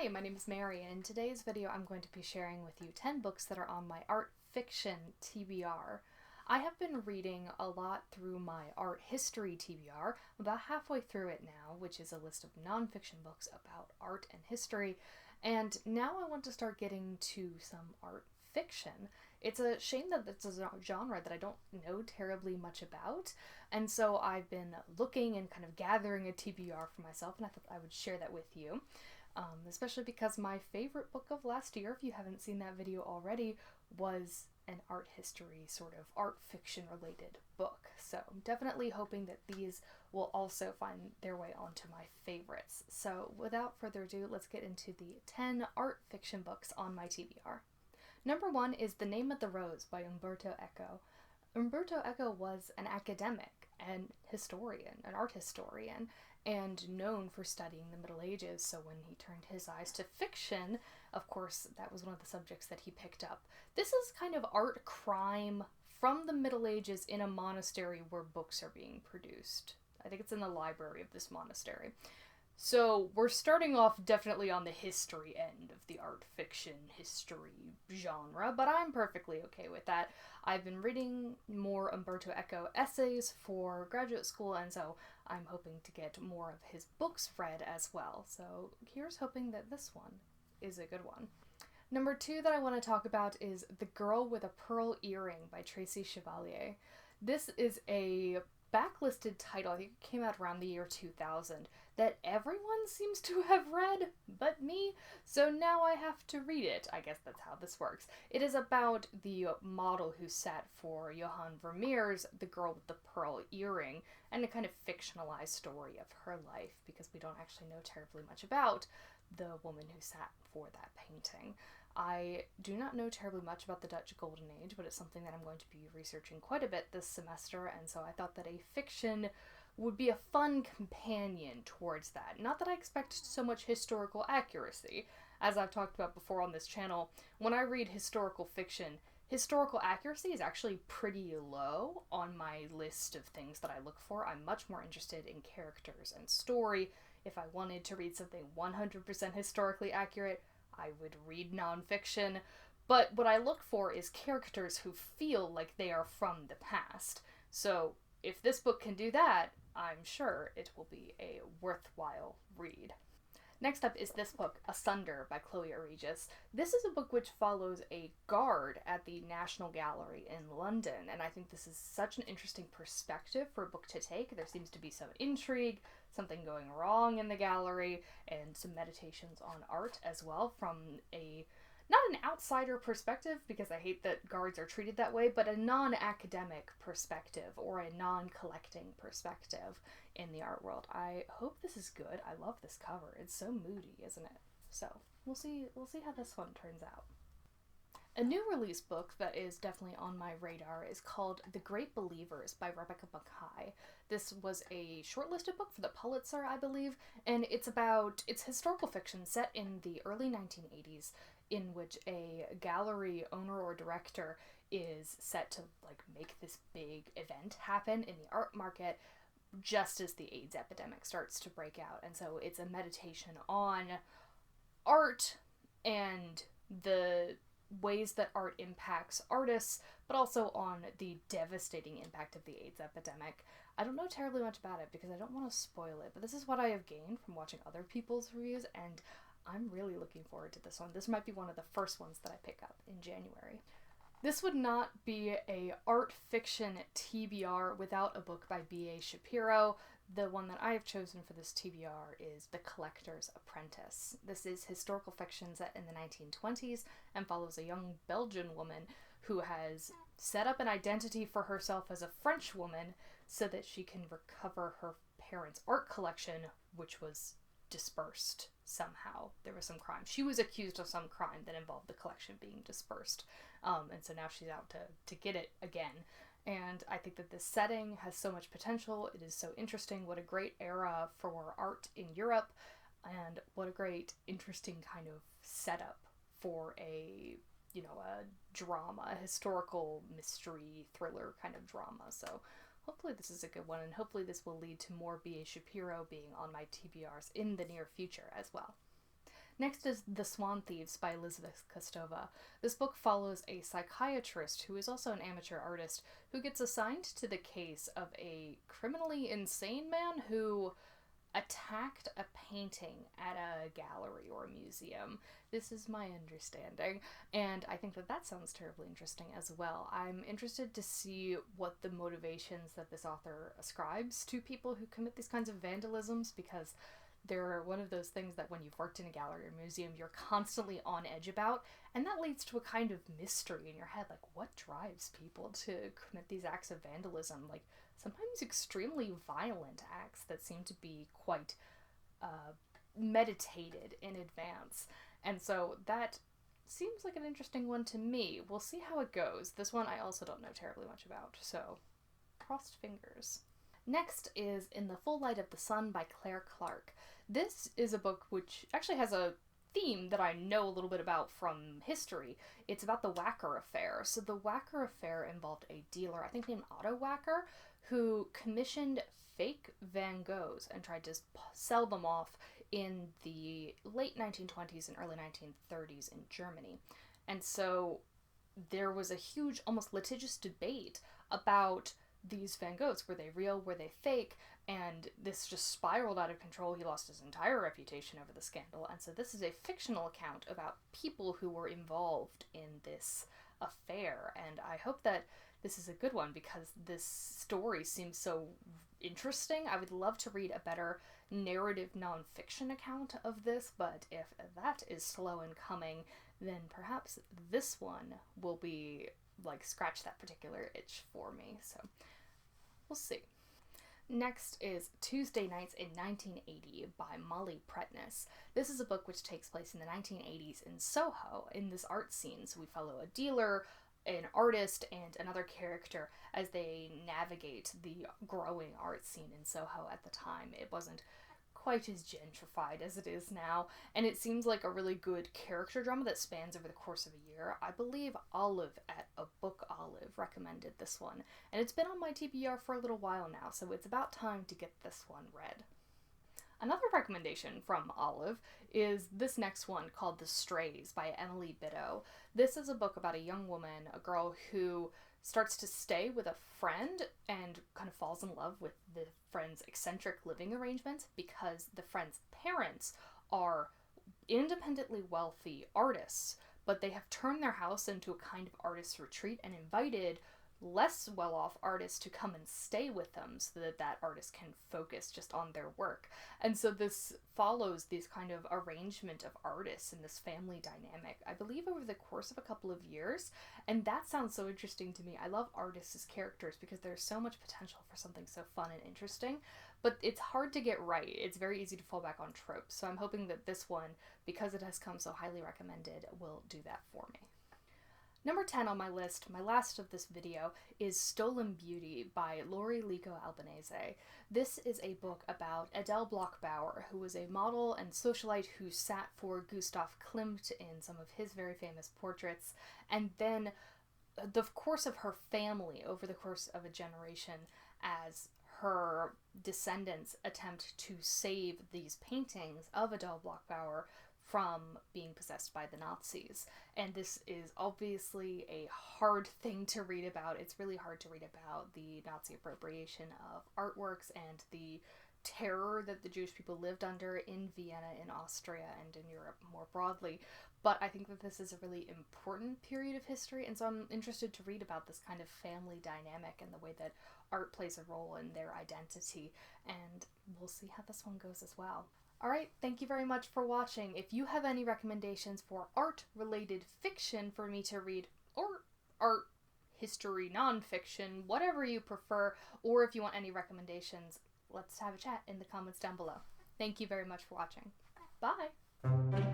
Hi, my name is Mary, and in today's video I'm going to be sharing with you 10 books that are on my art fiction TBR. I have been reading a lot through my art history TBR. I'm about halfway through it now, which is a list of nonfiction books about art and history, and now I want to start getting to some art fiction. It's a shame that it's a genre that I don't know terribly much about, and so I've been looking and kind of gathering a TBR for myself, and I thought I would share that with you. Especially because my favorite book of last year, if you haven't seen that video already, was an art history, sort of art fiction related book. So I'm definitely hoping that these will also find their way onto my favorites. So without further ado, let's get into the 10 art fiction books on my TBR. Number 1 is The Name of the Rose by Umberto Eco. Umberto Eco was an academic and historian, an art historian, and known for studying the Middle Ages, so when he turned his eyes to fiction, of course, that was one of the subjects that he picked up. This is kind of art crime from the Middle Ages in a monastery where books are being produced. I think it's in the library of this monastery. So we're starting off definitely on the history end of the art fiction history genre, but I'm perfectly okay with that. I've been reading more Umberto Eco essays for graduate school, and so I'm hoping to get more of his books read as well. So here's hoping that this one is a good one. Number 2 that I want to talk about is The Girl with a Pearl Earring by Tracy Chevalier. This is a backlisted title, I think it came out around the year 2000, that everyone seems to have read but me, so now I have to read it. I guess that's how this works. It is about the model who sat for Johann Vermeer's The Girl with the Pearl Earring, and a kind of fictionalized story of her life, because we don't actually know terribly much about the woman who sat for that painting. I do not know terribly much about the Dutch Golden Age, but it's something that I'm going to be researching quite a bit this semester, and so I thought that a fiction would be a fun companion towards that. Not that I expect so much historical accuracy. As I've talked about before on this channel, when I read historical fiction, historical accuracy is actually pretty low on my list of things that I look for. I'm much more interested in characters and story. If I wanted to read something 100% historically accurate, I would read nonfiction, but what I look for is characters who feel like they are from the past. So if this book can do that, I'm sure it will be a worthwhile read. Next up is this book, Asunder by Chloe Aridjis. This is a book which follows a guard at the National Gallery in London, and I think this is such an interesting perspective for a book to take. There seems to be some intrigue, something going wrong in the gallery, and some meditations on art as well from not an outsider perspective, because I hate that guards are treated that way, but a non-academic perspective or a non-collecting perspective in the art world. I hope this is good. I love this cover. It's so moody, isn't it? So we'll see how this one turns out. A new release book that is definitely on my radar is called The Great Believers by Rebecca Makkai. This was a shortlisted book for the Pulitzer, I believe, and it's historical fiction set in the early 1980s, in which a gallery owner or director is set to make this big event happen in the art market just as the AIDS epidemic starts to break out. And so it's a meditation on art and the ways that art impacts artists, but also on the devastating impact of the AIDS epidemic. I don't know terribly much about it because I don't want to spoil it, but this is what I have gained from watching other people's reviews, and I'm really looking forward to this one. This might be one of the first ones that I pick up in January. This would not be a art fiction TBR without a book by B.A. Shapiro. The one that I have chosen for this TBR is The Collector's Apprentice. This is historical fiction set in the 1920s and follows a young Belgian woman who has set up an identity for herself as a French woman so that she can recover her parents' art collection, which was dispersed somehow. There was some crime. She was accused of some crime that involved the collection being dispersed. And so now she's out to get it again. And I think that this setting has so much potential. It is so interesting. What a great era for art in Europe, and what a great, interesting kind of setup for a drama, a historical mystery thriller kind of drama. So hopefully this is a good one, and hopefully this will lead to more B.A. Shapiro being on my TBRs in the near future as well. Next is The Swan Thieves by Elizabeth Kostova. This book follows a psychiatrist who is also an amateur artist who gets assigned to the case of a criminally insane man who attacked a painting at a gallery or a museum. This is my understanding, and I think that that sounds terribly interesting as well. I'm interested to see what the motivations that this author ascribes to people who commit these kinds of vandalisms, because they're one of those things that when you've worked in a gallery or museum, you're constantly on edge about, and that leads to a kind of mystery in your head, like what drives people to commit these acts of vandalism, like sometimes extremely violent acts that seem to be quite meditated in advance. And so that seems like an interesting one to me. We'll see how it goes. This one I also don't know terribly much about, so crossed fingers. Next is In the Full Light of the Sun by Clare Clark. This is a book which actually has a theme that I know a little bit about from history. It's about the Wacker affair. So the Wacker affair involved a dealer, I think named Otto Wacker, who commissioned fake Van Goghs and tried to sell them off in the late 1920s and early 1930s in Germany. And so there was a huge, almost litigious debate about these Van Goghs. Were they real? Were they fake? And this just spiraled out of control. He lost his entire reputation over the scandal. And so this is a fictional account about people who were involved in this affair. And I hope that this is a good one because this story seems so interesting. I would love to read a better narrative nonfiction account of this, but if that is slow in coming, then perhaps this one will be like scratch that particular itch for me. So we'll see. Next is Tuesday Nights in 1980 by Molly Pretniss. This is a book which takes place in the 1980s in Soho, in this art scene. So we follow a dealer, an artist, and another character as they navigate the growing art scene in Soho at the time. It wasn't quite as gentrified as it is now, and it seems like a really good character drama that spans over the course of a year. I believe Olive at A Book Olive recommended this one, and it's been on my TBR for a little while now, so it's about time to get this one read. Another recommendation from Olive is this next one called The Strays by Emily Bitto. This is a book about a young woman, a girl who starts to stay with a friend and kind of falls in love with the friend's eccentric living arrangements because the friend's parents are independently wealthy artists, but they have turned their house into a kind of artist retreat and invited less well-off artists to come and stay with them so that that artist can focus just on their work. And so this follows this kind of arrangement of artists in this family dynamic, I believe over the course of a couple of years, and that sounds so interesting to me. I love artists as characters because there's so much potential for something so fun and interesting, but it's hard to get right. It's very easy to fall back on tropes, so I'm hoping that this one, because it has come so highly recommended, will do that for me. Number 10 on my list, my last of this video, is Stolen Beauty by Laurie, Lico, Albanese. This is a book about Adele Bloch-Bauer, who was a model and socialite who sat for Gustav Klimt in some of his very famous portraits, and then the course of her family over the course of a generation as her descendants attempt to save these paintings of Adele Bloch-Bauer from being possessed by the Nazis. And this is obviously a hard thing to read about. It's really hard to read about the Nazi appropriation of artworks and the terror that the Jewish people lived under in Vienna, in Austria, and in Europe more broadly. But I think that this is a really important period of history, and so I'm interested to read about this kind of family dynamic and the way that art plays a role in their identity, and we'll see how this one goes as well. Alright, thank you very much for watching. If you have any recommendations for art-related fiction for me to read, or art, history, non-fiction, whatever you prefer, or if you want any recommendations, let's have a chat in the comments down below. Thank you very much for watching. Bye!